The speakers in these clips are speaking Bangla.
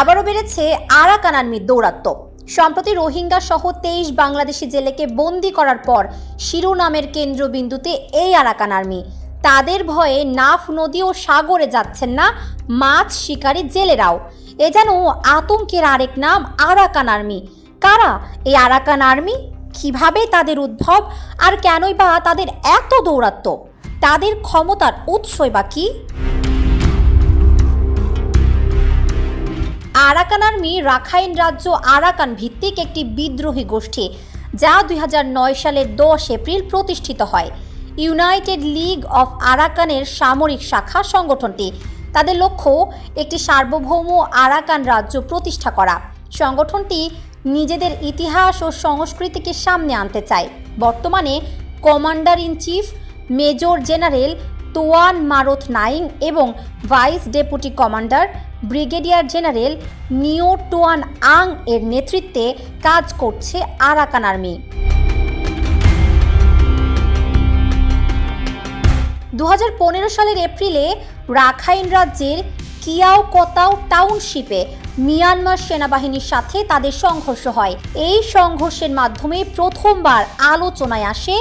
আবারও বেড়েছে আরাকান আর্মির দৌরাত্ম্য। সম্প্রতি রোহিঙ্গা সহ 23 বাংলাদেশি জেলেকে বন্দী করার পর শিরোনামের কেন্দ্রবিন্দুতে এই আরাকান আর্মি। তাদের ভয়ে নাফ নদী ও সাগরে যাচ্ছেন না মাছ শিকারী জেলেরাও। এ যেন আতঙ্কের আরেক নাম আরাকান আর্মি। কারা এই আরাকান আর্মি, কিভাবে তাদের উদ্ভব, আর কেনই বা তাদের এত দৌরাত্ম্য? তাদের ক্ষমতার উৎসই বা কি? আরাকান আর্মি রাখাইন রাজ্য আরাকান ভিত্তিক একটি বিদ্রোহী গোষ্ঠী, যা 2009 সালের 10 এপ্রিল প্রতিষ্ঠিত হয়। ইউনাইটেড লিগ অফ আরাকানের সামরিক শাখা সংগঠনটি। তাদের লক্ষ্য একটি সার্বভৌম আরাকান রাজ্য প্রতিষ্ঠা করা। সংগঠনটি নিজেদের ইতিহাস ও সংস্কৃতিকে সামনে আনতে চায়। বর্তমানে commander in chief major general Twan Mrat Naing এবং vice deputy commander brigadier general Nyo Twan আং এর নেতৃত্বে কাজ করছে আরাকান আর্মি। 2015 সালের এপ্রিলে রাখাইন রাজ্যের কিয়াওকতাও টাউনশিপে মিয়ানমার সেনাবাহিনীর সাথে তাদের সংঘর্ষ হয়। এই সংঘর্ষের মাধ্যমে প্রথমবার আলোচনায় আসে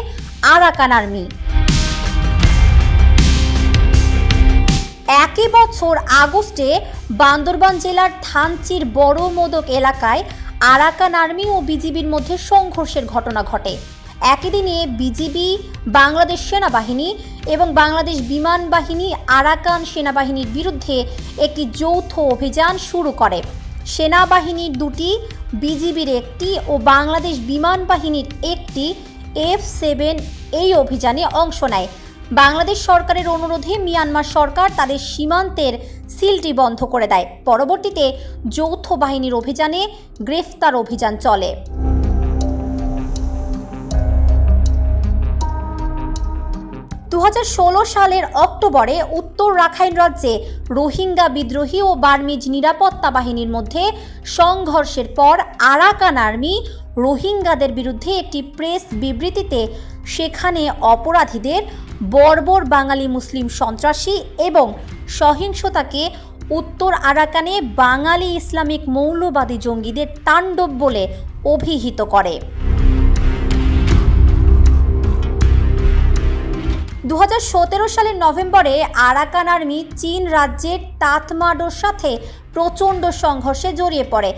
আরাকান আর্মি। একই বছর আগস্টে বান্দরবান জেলার থানচির বড় মোদক এলাকায় আরাকান আর্মি ও বিজিবির মধ্যে সংঘর্ষের ঘটনা ঘটে। একই দিনে বিজিবি, বাংলাদেশ সেনাবাহিনী এবং বাংলাদেশ বিমান বাহিনী আরাকান সেনাবাহিনীর বিরুদ্ধে একটি যৌথ অভিযান শুরু করে। সেনাবাহিনীর 2টি, বিজিবির 1টি ও বাংলাদেশ বিমান বাহিনীর 1টি F-7 এই অভিযানে অংশ নেয়। বাংলাদেশ সরকারের অনুরোধে মিয়ানমার সরকার তাদের সীমান্তের সিলটি বন্ধ করে দেয়। পরবর্তীতে যৌথ বাহিনীর অভিযানে গ্রেফতার অভিযান চলে। 2016 সালের অক্টোবরে উত্তর রাখাইন রাজ্যে রোহিঙ্গা বিদ্রোহী ও বার্মিজ নিরাপত্তা বাহিনীর মধ্যে সংঘর্ষের পর আরাকান আর্মি রোহিঙ্গাদের বিরুদ্ধে একটি প্রেস বিবৃতিতে সেখানে অপরাধীদের বর্বর বাঙালি মুসলিম সন্ত্রাসী এবং সহিংসতাকে উত্তর আরাকানে বাঙালি ইসলামিক মৌলবাদী জঙ্গিদের তাণ্ডব বলে অভিহিত করে। 2017 সালের নভেম্বরে আরাকান আর্মি চীন রাজ্যের তাতমাডোর সাথে প্রচণ্ড সংঘর্ষে জড়িয়ে পড়ে,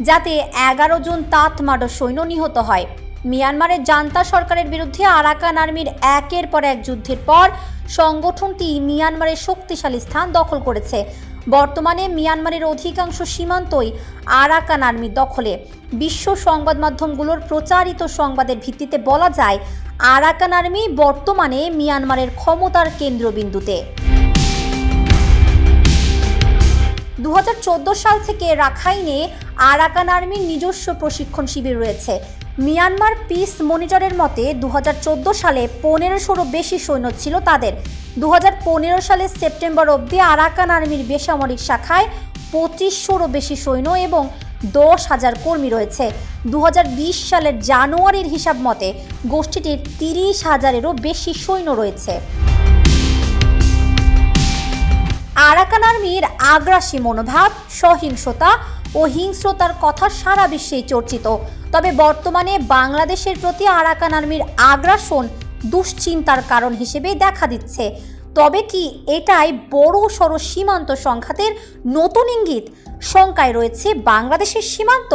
যাতে 11 জন তাতমাডো সৈন্য নিহত হয়। মিয়ানমারের জান্তা সরকারের বিরুদ্ধে আরাকান আর্মির একের পর এক যুদ্ধের পর সংগঠনটি মিয়ানমারের শক্তিশালী স্থান দখল করেছে। বর্তমানে মিয়ানমারের অধিকাংশ সীমান্তই আরাকান আর্মির দখলে। বিশ্ব সংবাদ মাধ্যমগুলোর প্রচারিত সংবাদের ভিত্তিতে বলা যায়, আরাকান আর্মি বর্তমানে মিয়ানমারের ক্ষমতার কেন্দ্রবিন্দুতে। 2014 সাল থেকে রাখাইনে আরাকান আর্মির নিজস্ব প্রশিক্ষণ শিবির রয়েছে। মিয়ানমার পিস মনিটরের মতে 2014 সালে 1500-রও বেশি সৈন্য ছিল তাদের। 2015 সালের সেপ্টেম্বর অবধি আরাকান আর্মির বেসামরিক শাখায় 2500-রও বেশি সৈন্য এবং 10,000 কর্মী রয়েছে। 2020 সালের জানুয়ারির হিসাব মতে গোষ্ঠীটির 30,000-এরও বেশি সৈন্য রয়েছে। আরাকান আর্মির আগ্রাসী মনোভাব, সহিংসতা ও হিংস্রতার কথা সারা বিশ্বেই চর্চিত। তবে বর্তমানে বাংলাদেশের প্রতি আরাকান আর্মির আগ্রাসন দুশ্চিন্তার কারণ হিসেবে দেখা দিচ্ছে। তবে কি এটাই বড় সড় সীমান্ত সংঘাতের নতুন ইঙ্গিত? শঙ্কায় রয়েছে বাংলাদেশের সীমান্ত।